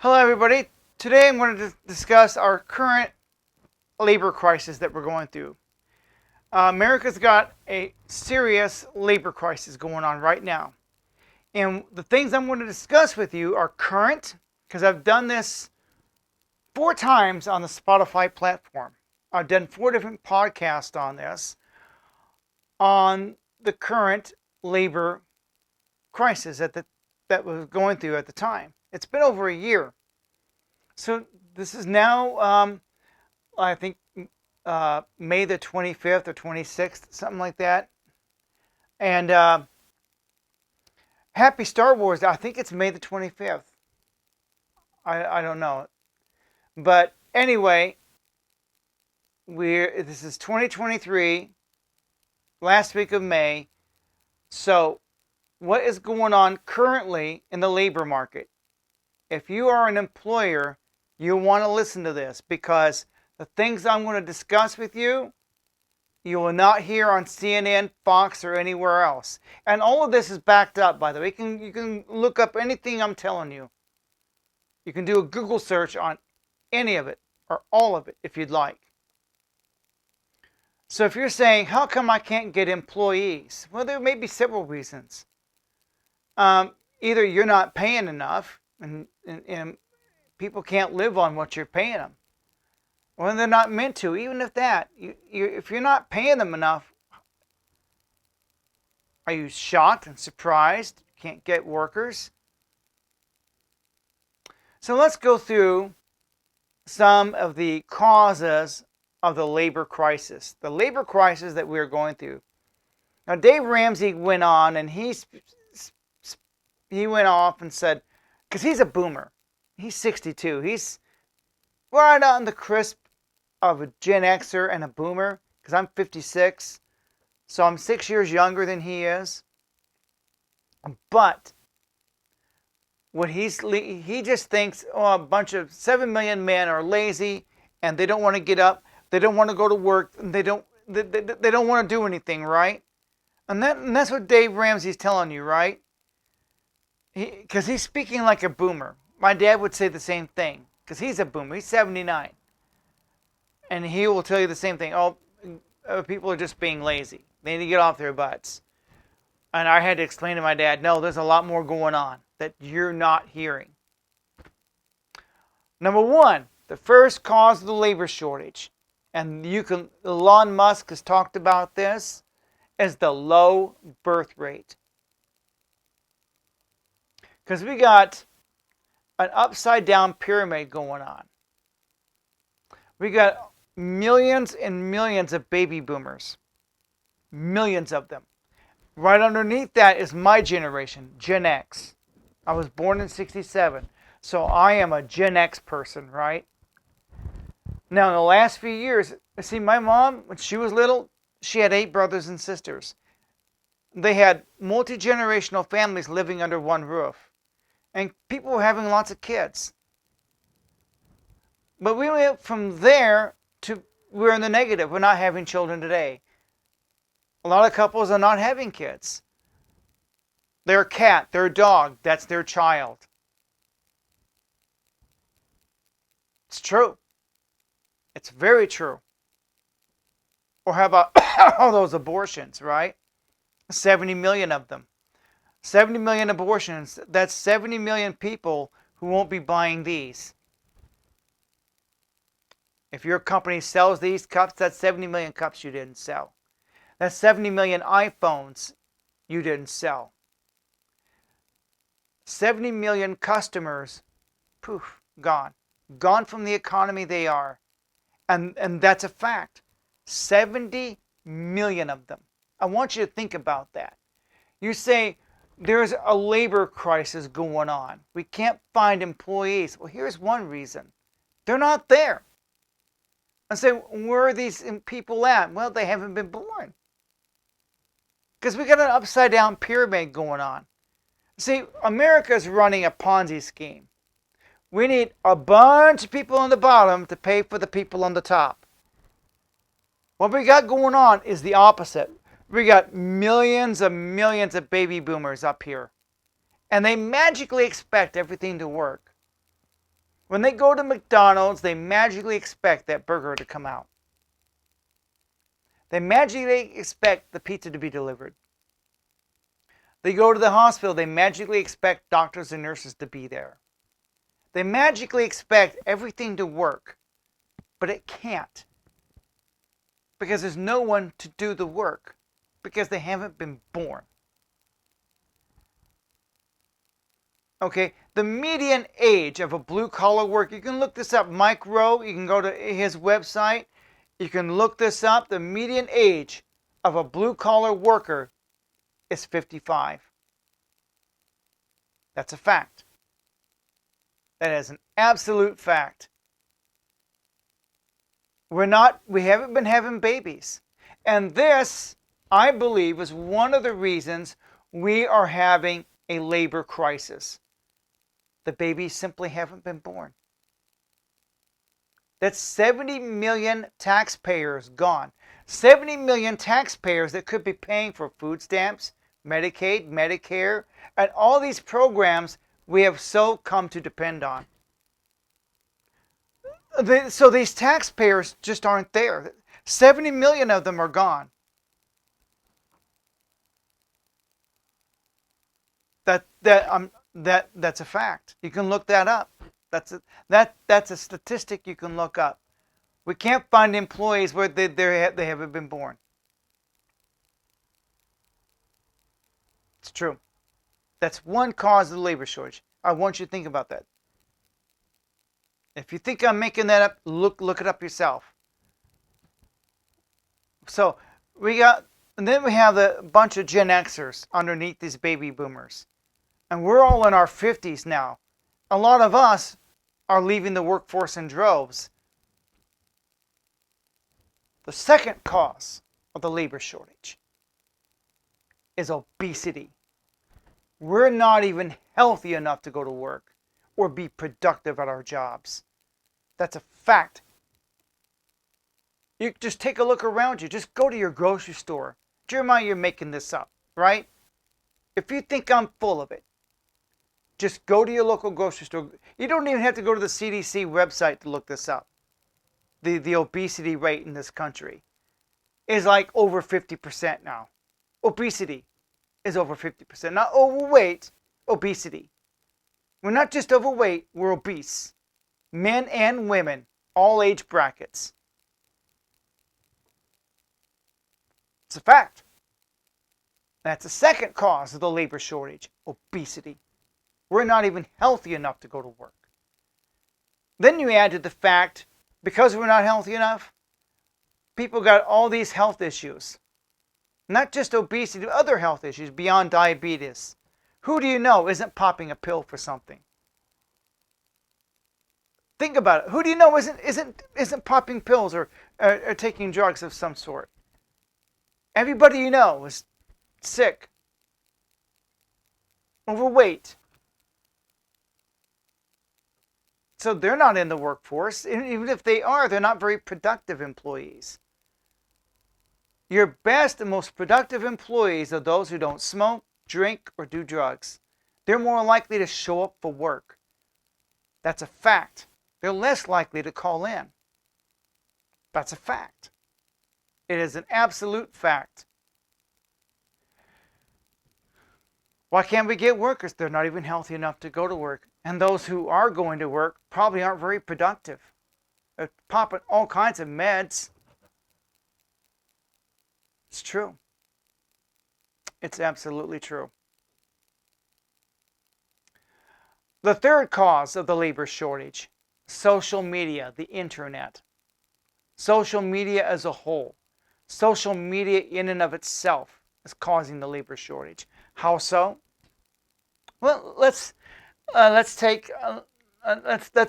Hello, everybody. Today I'm going to discuss our current labor crisis that we're going through. America's got a serious labor crisis going on right now. And the things I'm going to discuss with you are current, because I've done this 4 times on the Spotify platform. I've done 4 different podcasts on this, on the current labor crisis that was going through at the time. It's been over a year. So this is now, I think, May the 25th or 26th, something like that. And happy Star Wars. I think it's May the 25th. I don't know. But anyway, this is 2023, last week of May. So what is going on currently in the labor market? If you are an employer, you want to listen to this, because the things I'm going to discuss with you, you will not hear on CNN, Fox, or anywhere else. And all of this is backed up, by the way. You can look up anything I'm telling you. You can do a Google search on any of it, or all of it, if you'd like. So if you're saying, how come I can't get employees? Well, there may be several reasons. Either you're not paying enough, and people can't live on what you're paying them. Or they're not meant to. Even if that, if you're not paying them enough, are you shocked and surprised you can't get workers? So let's go through some of the causes of the labor crisis. The labor crisis that we're going through. Now, Dave Ramsey went on, and he went off and said, because he's a boomer. He's 62. He's right on the crisp of a Gen Xer and a boomer, because I'm 56. So I'm 6 years younger than he is. But what he just thinks, a bunch of 7 million men are lazy and they don't want to get up, they don't want to go to work, and they don't want to do anything, right? And that's what Dave Ramsey's telling you, right? Because he's speaking like a boomer. My dad would say the same thing, because he's a boomer. He's 79. And he will tell you the same thing. People are just being lazy. They need to get off their butts. And I had to explain to my dad, no, there's a lot more going on that you're not hearing. Number one, the first cause of the labor shortage, and Elon Musk has talked about this, is the low birth rate. Because we got an upside down pyramid going on. We got millions and millions of baby boomers. Millions of them. Right underneath that is my generation, Gen X. I was born in 67. So I am a Gen X person, right? Now, in the last few years, see, my mom, when she was little, she had 8 brothers and sisters. They had multi-generational families living under one roof. And people were having lots of kids. But we went from there to we're in the negative. We're not having children today. A lot of couples are not having kids. Their cat, their dog, that's their child. It's true. It's very true. Or how about all those abortions, right? 70 million of them. 70 million abortions. That's 70 million people who won't be buying these. If your company sells these cups, that's 70 million cups you didn't sell. That's 70 million iPhones you didn't sell. 70 million customers, poof, gone. Gone from the economy they are. And that's a fact. 70 million of them. I want you to think about that. You say, there's a labor crisis going on. We can't find employees. Well, here's one reason. They're not there. I say, where are these people at? Well, they haven't been born. Because we got an upside down pyramid going on. See, America's running a Ponzi scheme. We need a bunch of people on the bottom to pay for the people on the top. What we got going on is the opposite. We got millions of baby boomers up here. And they magically expect everything to work. When they go to McDonald's, they magically expect that burger to come out. They magically expect the pizza to be delivered. They go to the hospital, they magically expect doctors and nurses to be there. They magically expect everything to work, but it can't. Because there's no one to do the work, because they haven't been born. Okay, the median age of a blue-collar worker, you can look this up, Mike Rowe, you can go to his website, you can look this up, the median age of a blue-collar worker is 55. That's a fact. That is an absolute fact. We haven't been having babies. And this, I believe, is one of the reasons we are having a labor crisis. The babies simply haven't been born. That's 70 million taxpayers gone. 70 million taxpayers that could be paying for food stamps, Medicaid, Medicare, and all these programs we have so come to depend on. So these taxpayers just aren't there. 70 million of them are gone. That's a fact. You can look that up. That's a statistic you can look up. We can't find employees where they haven't been born. It's true. That's one cause of the labor shortage. I want you to think about that. If you think I'm making that up, look it up yourself. So and then we have a bunch of Gen Xers underneath these baby boomers. And we're all in our 50s now. A lot of us are leaving the workforce in droves. The second cause of the labor shortage is obesity. We're not even healthy enough to go to work or be productive at our jobs. That's a fact. You just take a look around you. Just go to your grocery store. Jeremiah, you're making this up, right? If you think I'm full of it, just go to your local grocery store. You don't even have to go to the CDC website to look this up. The obesity rate in this country is like over 50% now. Obesity is over 50%. Not overweight, obesity. We're not just overweight, we're obese. Men and women, all age brackets. It's a fact. That's the second cause of the labor shortage, obesity. We're not even healthy enough to go to work. Then you add to the fact, because we're not healthy enough, people got all these health issues. Not just obesity, but other health issues beyond diabetes. Who do you know isn't popping a pill for something? Think about it. Who do you know isn't popping pills or taking drugs of some sort? Everybody you know is sick, overweight. So they're not in the workforce. Even if they are, they're not very productive employees. Your best and most productive employees are those who don't smoke, drink, or do drugs. They're more likely to show up for work. That's a fact. They're less likely to call in. That's a fact. It is an absolute fact. Why can't we get workers? They're not even healthy enough to go to work. And those who are going to work probably aren't very productive. They're popping all kinds of meds. It's true. It's absolutely true. The third cause of the labor shortage, social media, the internet. Social media as a whole. Social media in and of itself is causing the labor shortage. How so? Well, let's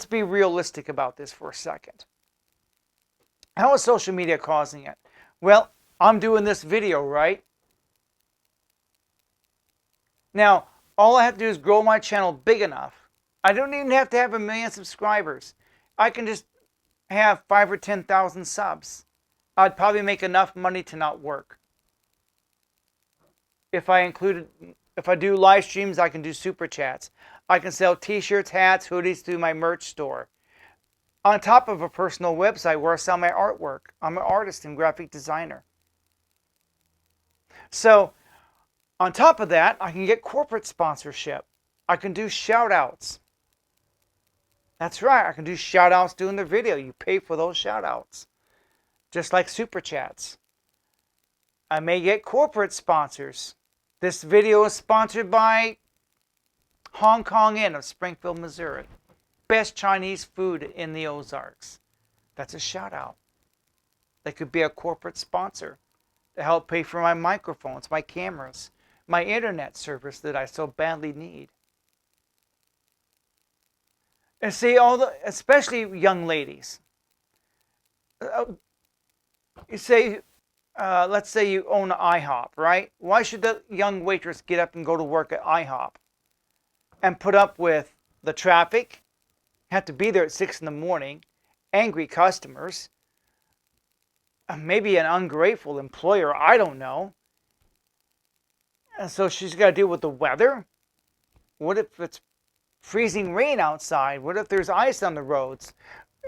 be realistic about this for a second. How is social media causing it? Well, I'm doing this video, right? Now, all I have to do is grow my channel big enough. I don't even have to have 1 million subscribers. I can just have 5,000 or 10,000 subs. I'd probably make enough money to not work. If I do live streams, I can do super chats. I can sell t-shirts, hats, hoodies through my merch store. on top of a personal website where I sell my artwork. I'm an artist and graphic designer. So on top of that, I can get corporate sponsorship. I can do shout outs. That's right, I can do shout outs doing the video. You pay for those shout outs. Just like super chats. I may get corporate sponsors. This video is sponsored by Hong Kong Inn of Springfield, Missouri. Best Chinese food in the Ozarks. That's a shout out. They could be a corporate sponsor to help pay for my microphones, my cameras, my internet service that I so badly need. And see, especially young ladies. You say, let's say you own IHOP, right? Why should the young waitress get up and go to work at IHOP and put up with the traffic, have to be there at 6 in the morning, angry customers, maybe an ungrateful employer, I don't know. And so she's got to deal with the weather. What if it's freezing rain outside? What if there's ice on the roads?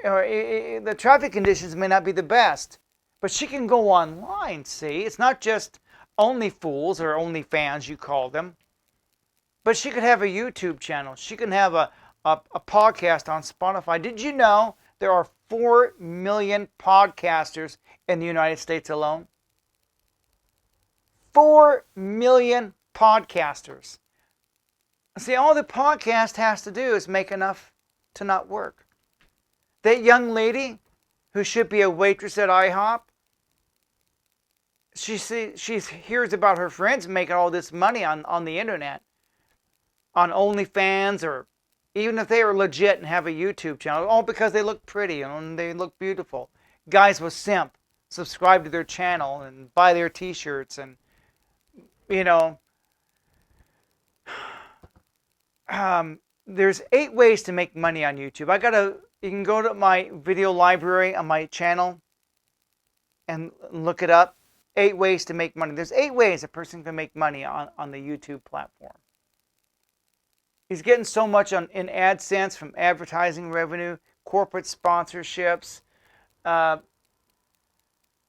The traffic conditions may not be the best. But she can go online, see? It's not just OnlyFools or OnlyFans, you call them. But she could have a YouTube channel. She can have a podcast on Spotify. Did you know there are 4 million podcasters in the United States alone? 4 million podcasters. See, all the podcast has to do is make enough to not work. That young lady who should be a waitress at IHOP, she hears about her friends making all this money on the internet, on OnlyFans, or even if they are legit and have a YouTube channel, all because they look pretty and they look beautiful. Guys with simp subscribe to their channel and buy their t-shirts, and there's 8 ways to make money on YouTube. You can go to my video library on my channel and look it up. 8 ways to make money. There's 8 ways a person can make money on the YouTube platform. He's getting so much in AdSense from advertising revenue, corporate sponsorships,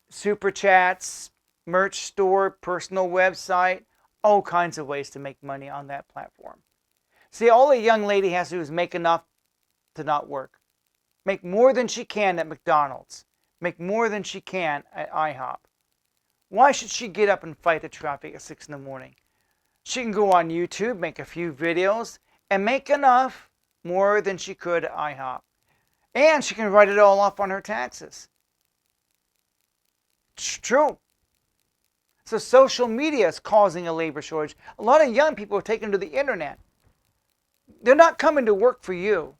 super chats, merch store, personal website, all kinds of ways to make money on that platform. See, all a young lady has to do is make enough to not work. Make more than she can at McDonald's. Make more than she can at IHOP. Why should she get up and fight the traffic at 6 in the morning? She can go on YouTube, make a few videos, and make enough more than she could at IHOP. And she can write it all off on her taxes. It's true. So social media is causing a labor shortage. A lot of young people are taken to the internet. They're not coming to work for you.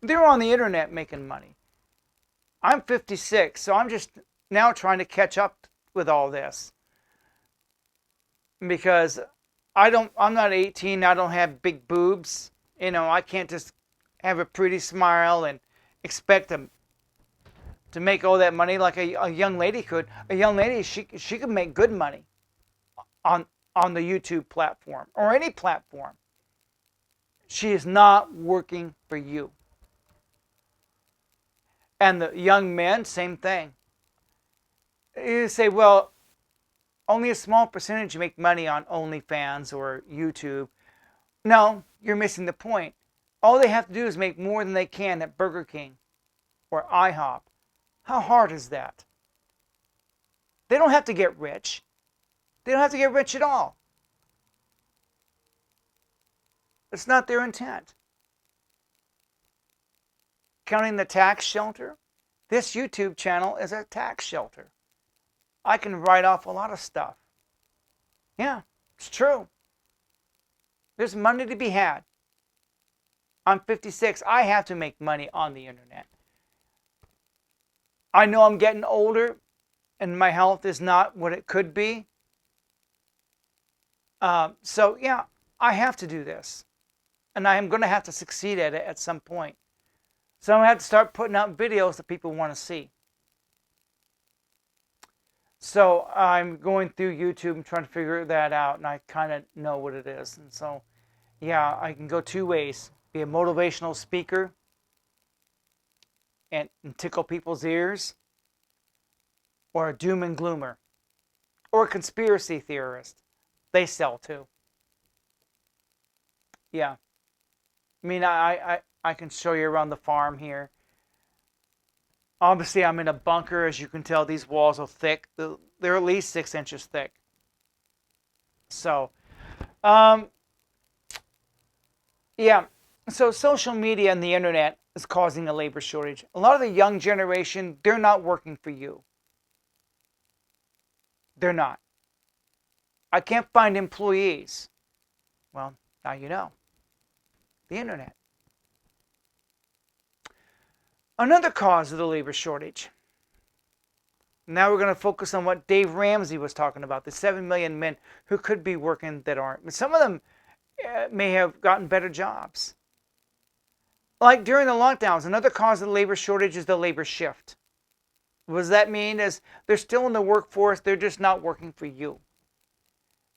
They're on the internet making money. I'm 56, so I'm just now trying to catch up with all this. Because I'm not 18, I don't have big boobs. I can't just have a pretty smile and expect them to make all that money like a young lady could. A young lady, she could make good money on the YouTube platform or any platform. She is not working for you. And the young men, same thing. You say, well, only a small percentage make money on OnlyFans or YouTube. No, you're missing the point. All they have to do is make more than they can at Burger King or IHOP. How hard is that? They don't have to get rich. They don't have to get rich at all. It's not their intent. Counting the tax shelter, this YouTube channel is a tax shelter. I can write off a lot of stuff. Yeah, it's true. There's money to be had. I'm 56. I have to make money on the internet. I know I'm getting older and my health is not what it could be. So, yeah, I have to do this. And I am going to have to succeed at it at some point. So I'm going to have to start putting out videos that people want to see. So I'm going through YouTube and trying to figure that out, and I kind of know what it is. And so, yeah, I can go 2 ways. Be a motivational speaker and tickle people's ears, or a doom and gloomer, or a conspiracy theorist. They sell too. Yeah. I mean, I can show you around the farm here. Obviously, I'm in a bunker. As you can tell, these walls are thick. They're at least 6 inches thick. So, yeah. So social media and the internet is causing a labor shortage. A lot of the young generation, they're not working for you. They're not. I can't find employees. Well, now you know. The internet. Another cause of the labor shortage. Now we're going to focus on what Dave Ramsey was talking about, the 7 million men who could be working that aren't. But some of them may have gotten better jobs. Like during the lockdowns, another cause of the labor shortage is the labor shift. What does that mean? Is they're still in the workforce, they're just not working for you.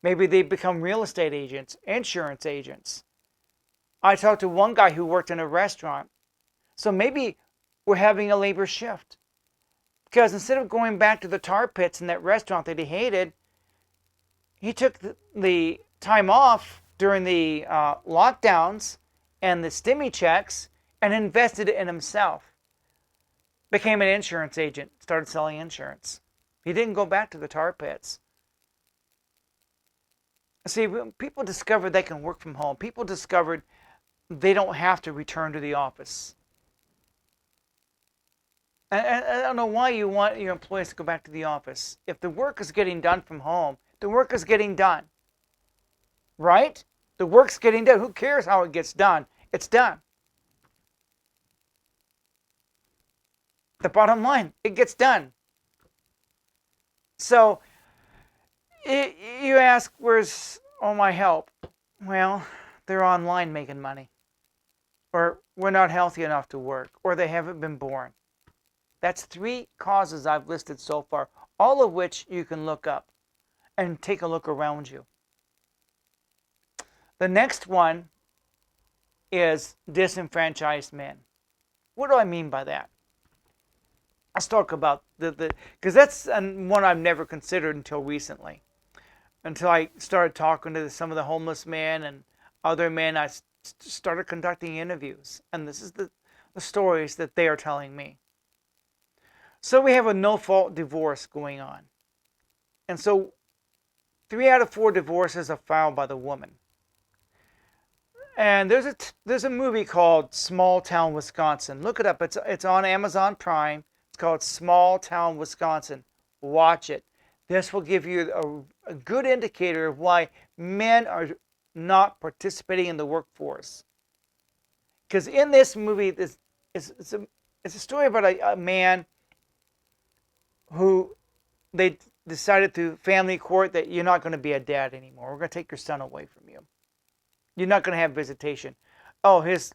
Maybe they become real estate agents, insurance agents. I talked to one guy who worked in a restaurant. So maybe we're having a labor shift. Because instead of going back to the tar pits in that restaurant that he hated, he took the time off during the lockdowns and the stimmy checks and invested it in himself. Became an insurance agent, started selling insurance. He didn't go back to the tar pits. See, people discovered they can work from home. People discovered they don't have to return to the office. And I don't know why you want your employees to go back to the office. If the work is getting done from home, the work is getting done. Right? The work's getting done. Who cares how it gets done? It's done. The bottom line, it gets done. So, you ask, where's all my help? Well, they're online making money. Or we're not healthy enough to work. Or they haven't been born. That's 3 causes I've listed so far, all of which you can look up and take a look around you. The next one is disenfranchised men. What do I mean by that? Let's talk about because that's one I've never considered until recently. Until I started talking to some of the homeless men and other men, I started conducting interviews. And this is the stories that they are telling me. So we have a no-fault divorce going on. And so 3 out of 4 divorces are filed by the woman. And there's a movie called Small Town Wisconsin. Look it up. It's on Amazon Prime. It's called Small Town Wisconsin. Watch it. This will give you a good indicator of why men are not participating in the workforce. Because in this movie, it's a story about a man who they decided through family court that you're not going to be a dad anymore. We're going to take your son away from you. You're not going to have visitation. Oh, his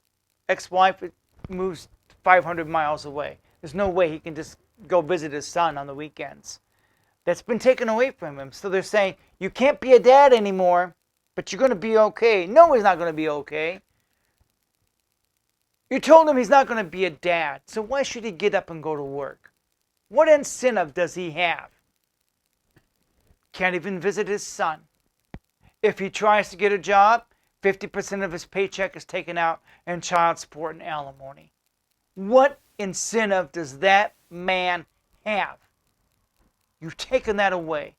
ex-wife moves 500 miles away. There's no way he can just go visit his son on the weekends. That's been taken away from him. So they're saying, you can't be a dad anymore, but you're going to be okay. No, he's not going to be okay. You told him he's not going to be a dad. So why should he get up and go to work? What incentive does he have? Can't even visit his son. If he tries to get a job, 50% of his paycheck is taken out in child support and alimony. What incentive does that man have? You've taken that away.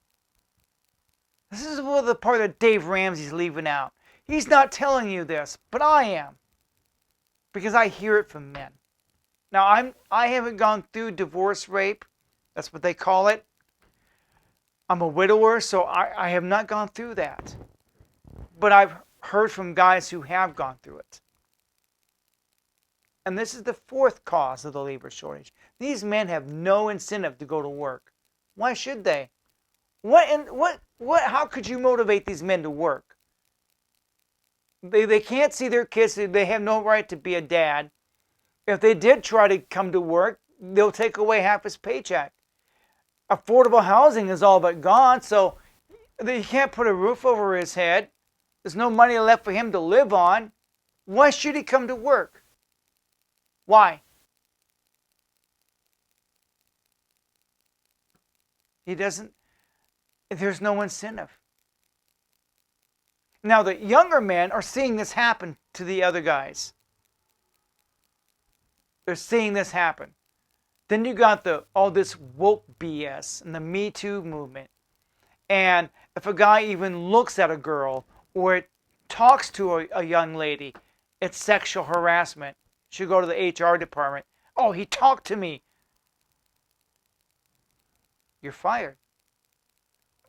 This is the part that Dave Ramsey's leaving out. He's not telling you this, but I am. Because I hear it from men. Now, I haven't gone through divorce rape. That's what they call it. I'm a widower, so I have not gone through that. But I've heard from guys who have gone through it. And this is the 4th cause of the labor shortage. These men have no incentive to go to work. Why should they? How could you motivate these men to work? They can't see their kids. They have no right to be a dad. If they did try to come to work, they'll take away half his paycheck. Affordable housing is all but gone, so he can't put a roof over his head. There's no money left for him to live on. Why should he come to work? Why? He doesn't, there's no incentive. Now, the younger men are seeing this happen to the other guys. They're seeing this happen. Then you got all this woke BS and the Me Too movement. And if a guy even looks at a girl or talks to a young lady, it's sexual harassment. Should go to the HR department. Oh, he talked to me. You're fired.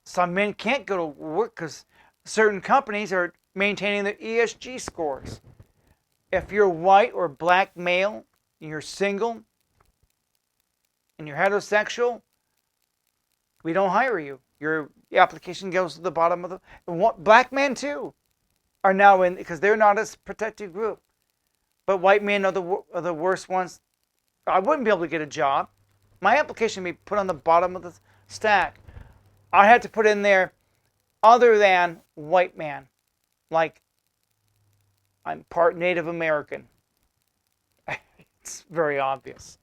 Some men can't go to work because certain companies are maintaining their ESG scores. If you're white or black male, and you're single, and you're heterosexual, we don't hire you. Your application goes to the bottom of the... Black men, too, are now in, because they're not a protected group. But white men are the worst ones. I wouldn't be able to get a job. My application would be put on the bottom of the stack. I had to put in there, other than white man. Like, I'm part Native American. It's very obvious.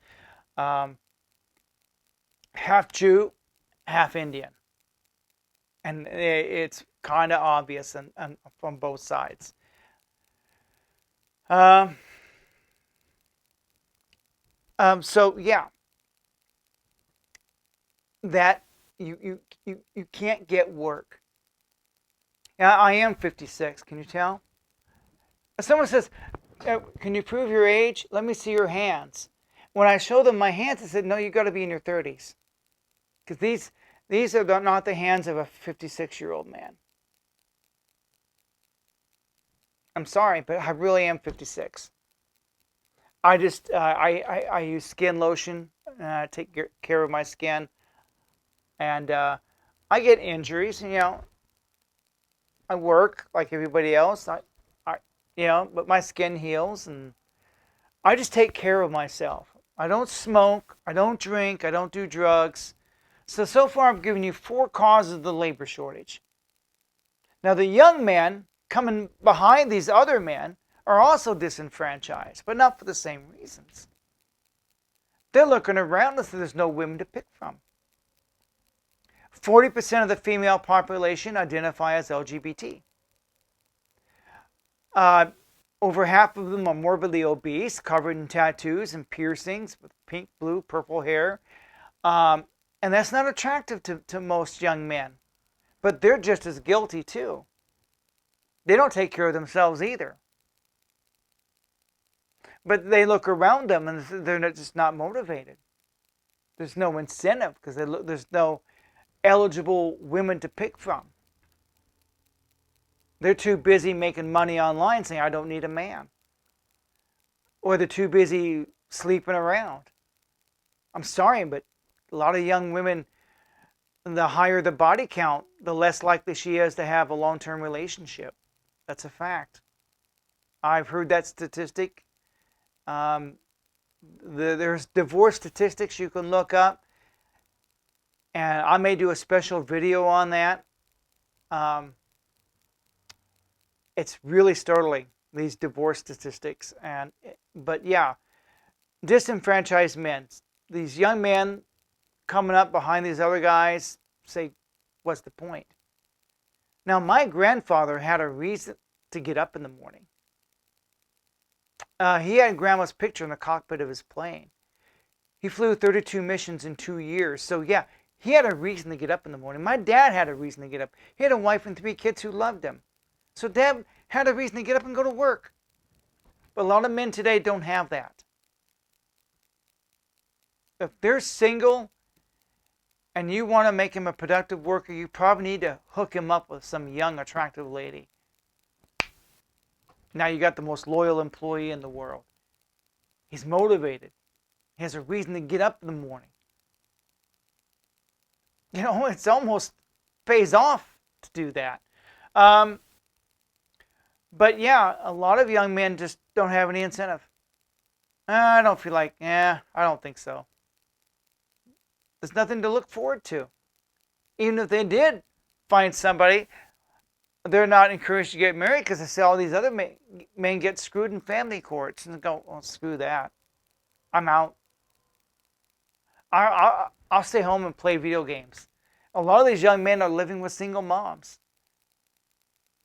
Half Jew, half Indian. And it's kind of obvious and from both sides. So yeah, that you can't get work. Now, I am 56. Can you tell? If someone says, "Can you prove your age? Let me see your hands." When I show them my hands, I said, "No, you got to be in your 30s, because these are not the hands of a 56-year-old man." I'm sorry, but I really am 56. I just I use skin lotion, take care of my skin, and I get injuries. I work like everybody else. But my skin heals, and I just take care of myself. I don't smoke. I don't drink. I don't do drugs. So far, I've given you 4 causes of the labor shortage. Now, the young men coming behind these other men are also disenfranchised, but not for the same reasons. They're looking around and there's no women to pick from. 40% of the female population identify as LGBT. Over half of them are morbidly obese, covered in tattoos and piercings with pink, blue, purple hair. And that's not attractive to most young men. But they're just as guilty too. They don't take care of themselves either. But they look around them and they're just not motivated. There's no incentive because there's no eligible women to pick from. They're too busy making money online saying, "I don't need a man." Or they're too busy sleeping around. I'm sorry, but a lot of young women, the higher the body count, the less likely she is to have a long-term relationship. That's a fact. I've heard that statistic. There's divorce statistics you can look up, and I may do a special video on that. It's really startling, these divorce statistics. But yeah, disenfranchised men, these young men coming up behind these other guys, say, what's the point? Now, my grandfather had a reason to get up in the morning. He had Grandma's picture in the cockpit of his plane. He flew 32 missions in 2 years. So yeah, he had a reason to get up in the morning. My dad had a reason to get up. He had a wife and 3 kids who loved him. So Dad had a reason to get up and go to work. But a lot of men today don't have that. If they're single and you want to make him a productive worker, you probably need to hook him up with some young, attractive lady. Now you got the most loyal employee in the world. He's motivated. He has a reason to get up in the morning. It's almost pays off to do that. But yeah, a lot of young men just don't have any incentive. I don't feel like, I don't think so. There's nothing to look forward to. Even if they did find somebody, they're not encouraged to get married because they see all these other men get screwed in family courts and go, "Well, screw that. I'm out. I'll stay home and play video games. A lot of these young men are living with single moms.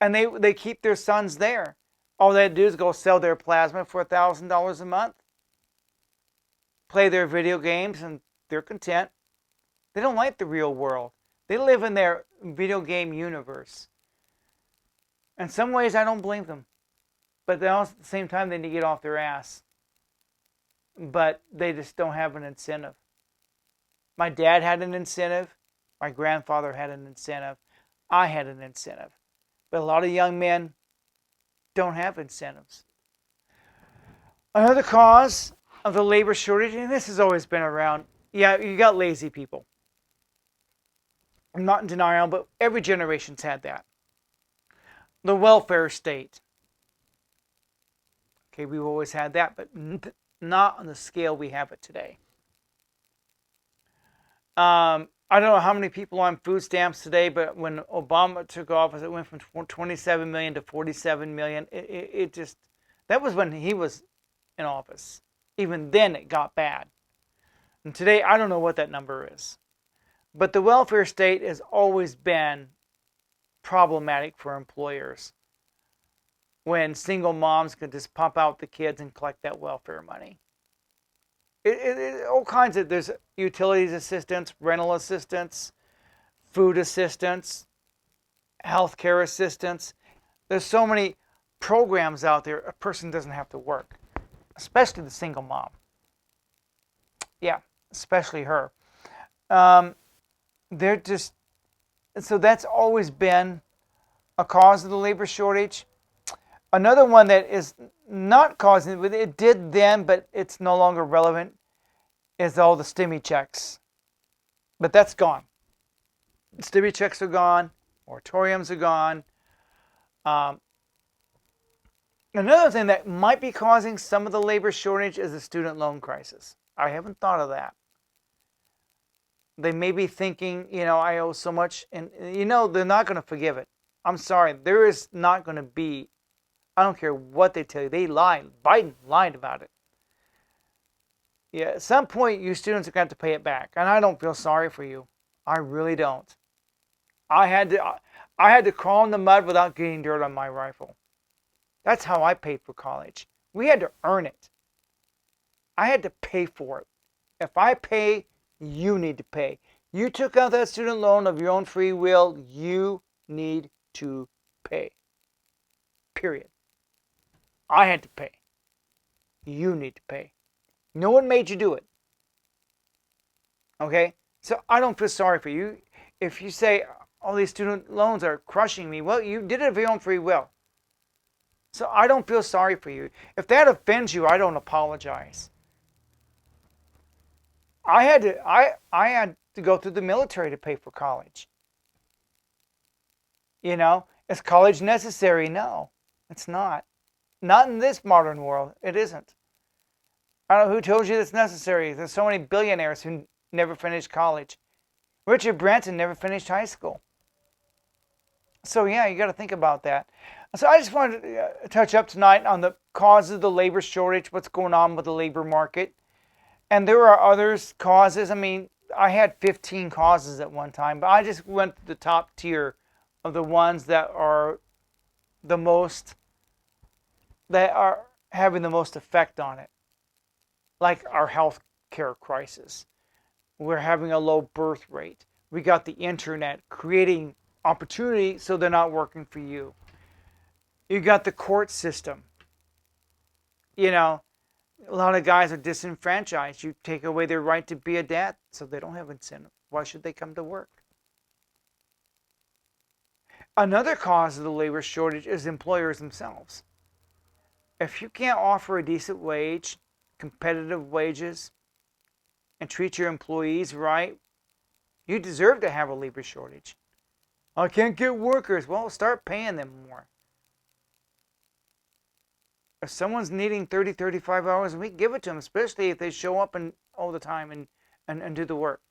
And they keep their sons there. All they do is go sell their plasma for $1,000 a month, play their video games, and they're content. They don't like the real world. They live in their video game universe. In some ways, I don't blame them. But they also, at the same time, they need to get off their ass. But they just don't have an incentive. My dad had an incentive. My grandfather had an incentive. I had an incentive. But a lot of young men don't have incentives. Another cause of the labor shortage, and this has always been around, yeah, you got lazy people. I'm not in denial, but every generation's had that. The welfare state. Okay, we've always had that, but not on the scale we have it today. I don't know how many people are on food stamps today, but when Obama took office, it went from 27 million to 47 million. It just, that was when he was in office. Even then, it got bad. And today, I don't know what that number is. But the welfare state has always been problematic for employers when single moms could just pump out the kids and collect that welfare money. All kinds of, there's utilities assistance, rental assistance, food assistance, healthcare assistance. There's so many programs out there, a person doesn't have to work, especially the single mom. Yeah, especially her. They're just, so that's always been a cause of the labor shortage. Another one that is not causing it, it did then, but it's no longer relevant, is all the stimmy checks. But that's gone. Stimmy checks are gone. Moratoriums are gone. Another thing that might be causing some of the labor shortage is the student loan crisis. I haven't thought of that. They may be thinking, I owe so much, and they're not going to forgive it. I'm sorry, there is not going to be, I don't care what they tell you, they lied. Biden lied about it. Yeah, at some point, you students are going to have to pay it back, and I don't feel sorry for you. I really don't. I had to crawl in the mud without getting dirt on my rifle. That's how I paid for college. We had to earn it. I had to pay for it. If I pay, you need to pay. You took out that student loan of your own free will, you need to pay. Period. I had to pay. You need to pay. No one made you do it. Okay? So I don't feel sorry for you. If you say, all these student loans are crushing me, well, you did it of your own free will. So I don't feel sorry for you. If that offends you, I don't apologize. I had to go through the military to pay for college. Is college necessary? No, it's not. Not in this modern world. It isn't. I don't know who told you it's necessary. There's so many billionaires who never finished college. Richard Branson never finished high school. So yeah, you got to think about that. So I just wanted to touch up tonight on the causes of the labor shortage, what's going on with the labor market. And there are others causes. I mean, I had 15 causes at one time, but I just went to the top tier of the ones that are the most, that are having the most effect on it. Like our health care crisis. We're having a low birth rate. We got the internet creating opportunity so they're not working for you. You got the court system. A lot of guys are disenfranchised. You take away their right to be a dad, so they don't have incentive. Why should they come to work? Another cause of the labor shortage is employers themselves. If you can't offer a decent wage, competitive wages, and treat your employees right, you deserve to have a labor shortage. I can't get workers. Well, start paying them more. If someone's needing 30, 35 hours a week, give it to them, especially if they show up all the time and do the work.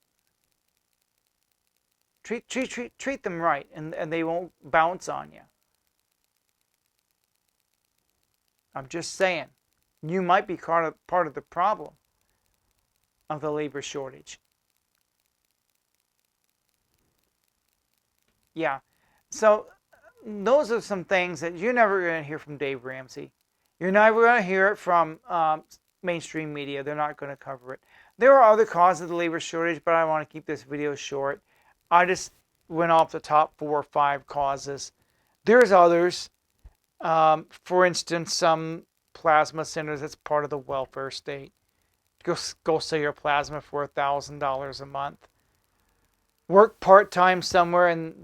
Treat them right, and they won't bounce on you. I'm just saying, you might be part of the problem of the labor shortage. Yeah. So those are some things that you're never going to hear from Dave Ramsey. You're never going to hear it from mainstream media. They're not going to cover it. There are other causes of the labor shortage, but I want to keep this video short. I just went off the top 4 or 5 causes. There's others. For instance, some plasma centers that's part of the welfare state. Go sell your plasma for $1,000 a month. Work part-time somewhere, and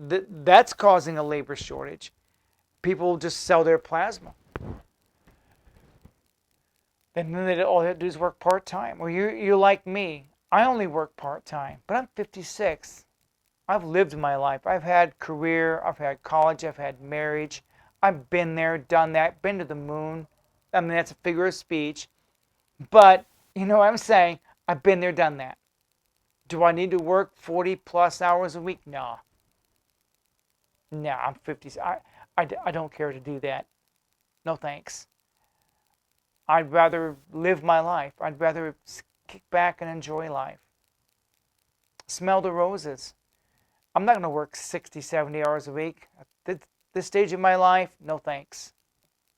that's causing a labor shortage. People just sell their plasma. And then all they have to do is work part-time. Well, you're like me. I only work part-time, but I'm 56. I've lived my life. I've had career, I've had college, I've had marriage. I've been there, done that, been to the moon. I mean, that's a figure of speech. But, you know what I'm saying? I've been there, done that. Do I need to work 40 plus hours a week? No. No, I'm 50. I don't care to do that. No thanks. I'd rather live my life. I'd rather kick back and enjoy life. Smell the roses. I'm not going to work 60, 70 hours a week. At this stage of my life, no thanks.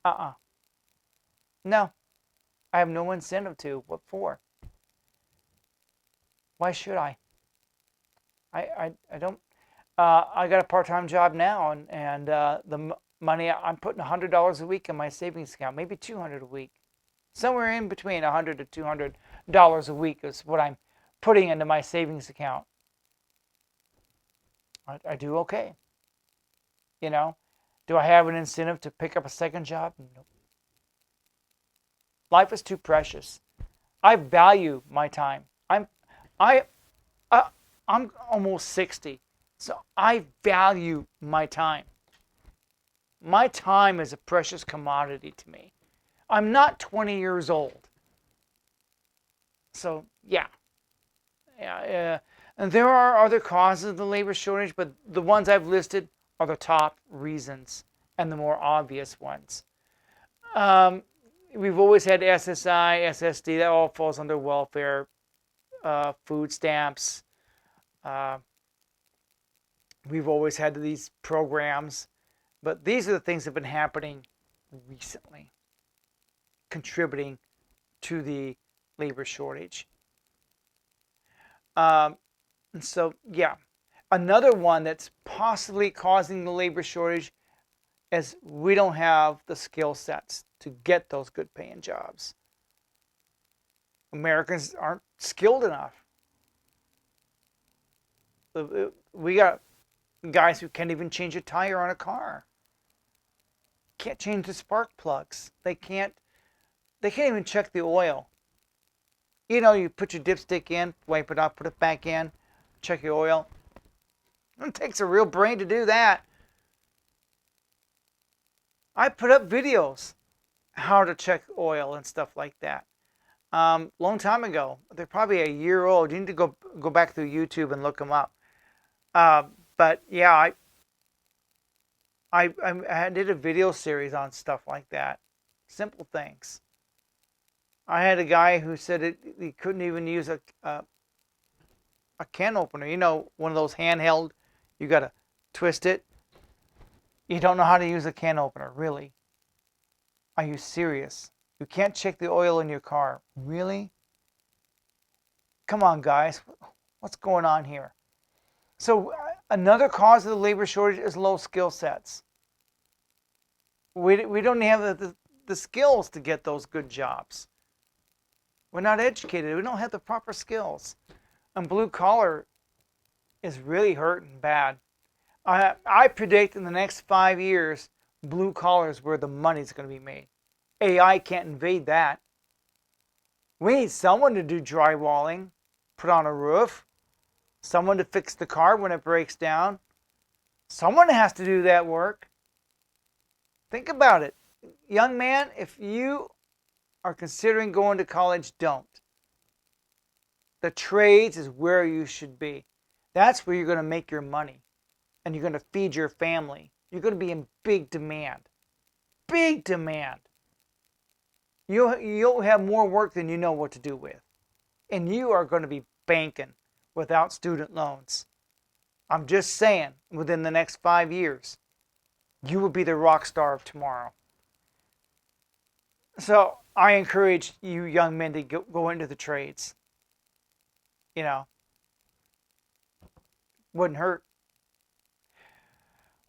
No. I have no incentive to. What for? Why should I? I don't. I got a part-time job now, and the money I'm putting $100 a week in my savings account, maybe $200 a week, somewhere in between $100 to $200 a week is what I'm putting into my savings account. I do okay. You know, do I have an incentive to pick up a second job? Nope. Life is too precious. I value my time. I I'm almost 60, so I value my time. My time is a precious commodity to me. I'm not 20 years old. So, yeah. And there are other causes of the labor shortage, but the ones I've listed are the top reasons and the more obvious ones. We've always had SSI, SSD, that all falls under welfare, food stamps. We've always had these programs, but these are the things that have been happening recently, contributing to the labor shortage. And so, yeah. Another one that's possibly causing the labor shortage is we don't have the skill sets to get those good paying jobs. Americans aren't skilled enough. We got guys who can't even change a tire on a car. Can't change the spark plugs. They can't even check the oil. You know, you put your dipstick in, wipe it off, put it back in, check your oil. It takes a real brain to do that. I put up videos how to check oil and stuff like that. Long time ago. They're probably a year old. You need to go back through YouTube and look them up. But yeah, I did a video series on stuff like that. Simple things. I had a guy who said he couldn't even use a can opener. You know, one of those handheld, you got to twist it. You don't know how to use a can opener, really? Are you serious? You can't check the oil in your car. Really? Come on, guys. What's going on here? So another cause of the labor shortage is low skill sets. We don't have the skills to get those good jobs. We're not educated. We don't have the proper skills. And blue collar is really hurting bad. I predict in the next 5 years, blue collar is where the money's going to be made. AI can't invade that. We need someone to do drywalling, put on a roof, someone to fix the car when it breaks down. Someone has to do that work. Think about it. Young man, if you are considering going to college, don't. The trades is where you should be. That's where you're going to make your money. And you're going to feed your family. You're going to be in big demand. Big demand. You'll have more work than you know what to do with. And you are going to be banking without student loans. I'm just saying, within the next 5 years, you will be the rock star of tomorrow. So I encourage you young men to go into the trades. You know, wouldn't hurt.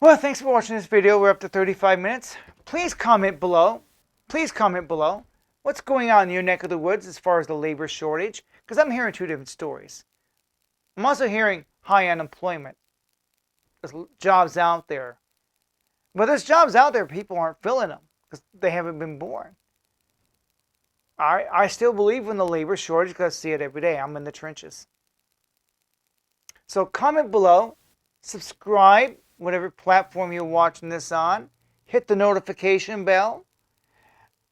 Well, thanks for watching this video. We're up to 35 minutes. Please comment below. Please comment below. What's going on in your neck of the woods as far as the labor shortage? Because I'm hearing two different stories. I'm also hearing high unemployment. There's jobs out there. But there's jobs out there, people aren't filling them because they haven't been born. I still believe in the labor shortage because I see it every day. I'm in the trenches. So comment below, subscribe, whatever platform you're watching this on. Hit the notification bell.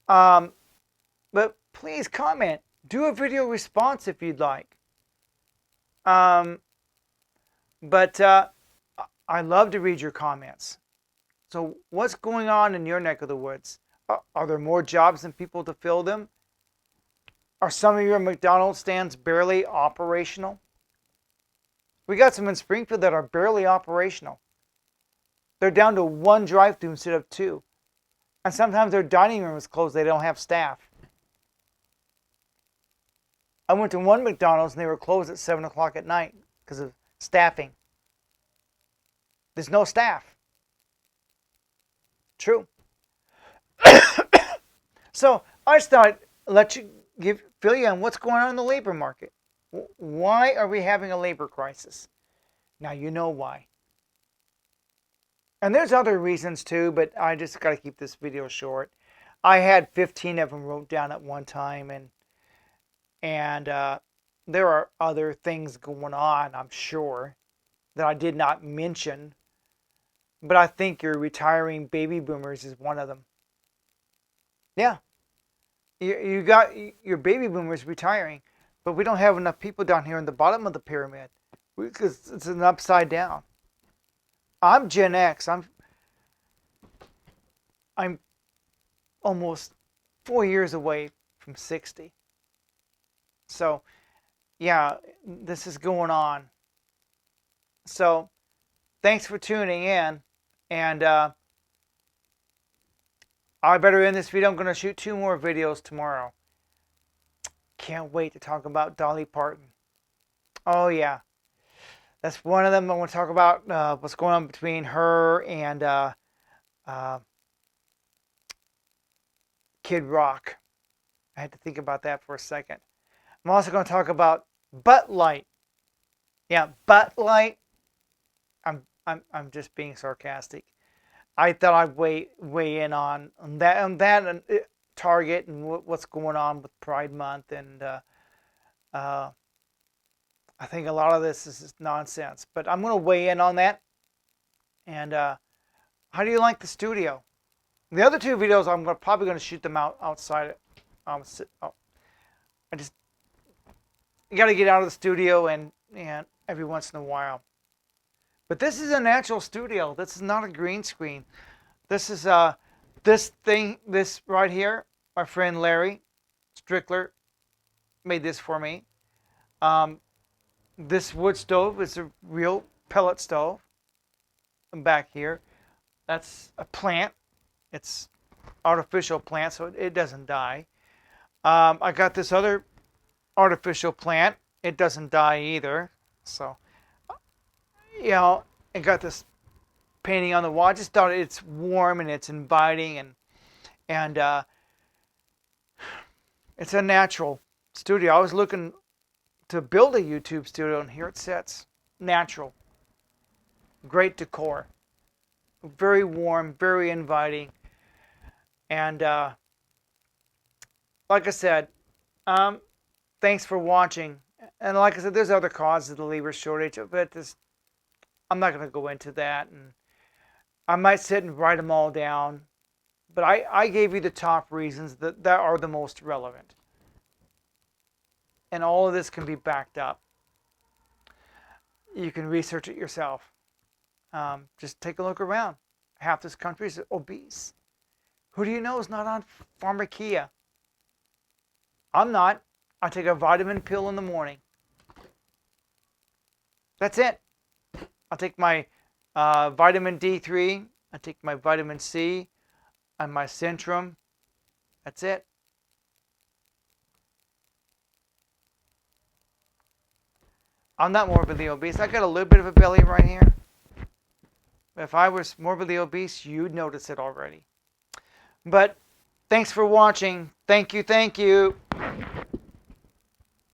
But please comment. Do a video response if you'd like. But I love to read your comments. So what's going on in your neck of the woods? Are there more jobs than people to fill them? Are some of your McDonald's stands barely operational? We got some in Springfield that are barely operational. They're down to 1 drive-thru instead of 2. And sometimes their dining room is closed. They don't have staff. I went to one McDonald's and they were closed at 7 o'clock at night because of staffing. There's no staff. True. So I just thought let you fill you in what's going on in the labor market. Why are we having a labor crisis? Now you know why. And there's other reasons too, but I just got to keep this video short. I had 15 of them wrote down at one time, and there are other things going on, I'm sure, that I did not mention. But I think your retiring baby boomers is one of them. Yeah. You got your baby boomers retiring, but we don't have enough people down here in the bottom of the pyramid because it's an upside down. I'm Gen X. I'm almost 4 years away from 60. So, yeah, this is going on. So, thanks for tuning in. And I better end this video. I'm going to shoot 2 more videos tomorrow. Can't wait to talk about Dolly Parton. Oh, yeah. That's one of them. I want to talk about what's going on between her and Kid Rock. I had to think about that for a second. I'm also going to talk about Butt Light. Yeah, Butt Light. I'm just being sarcastic. I thought I'd weigh in on that and Target and what's going on with Pride Month, and I think a lot of this is nonsense. But I'm going to weigh in on that. And how do you like the studio? The other 2 videos I'm probably going to shoot them outside. You got to get out of the studio and every once in a while. But this is a natural studio. This is not a green screen. This is this right here. My friend Larry Strickler made this for me. This wood stove is a real pellet stove. And back here, that's a plant. It's artificial plant, so it doesn't die. I got this other artificial plant. It doesn't die either. So, you know, I got this painting on the wall. I just thought it's warm and it's inviting, and it's a natural studio. I was looking to build a YouTube studio, and here it sits. Natural. Great decor. Very warm, very inviting. And like I said, thanks for watching. And like I said, there's other causes of the labor shortage, but I'm not going to go into that. And I might sit and write them all down. But I gave you the top reasons that are the most relevant. And all of this can be backed up. You can research it yourself. Just take a look around. Half this country is obese. Who do you know is not on Pharmacia? I'm not. I take a vitamin pill in the morning. That's it. I'll take my vitamin D3. I take my vitamin C and my Centrum. That's it. I'm not morbidly obese. I got a little bit of a belly right here. If I was morbidly obese, you'd notice it already. But thanks for watching. Thank you. Thank you.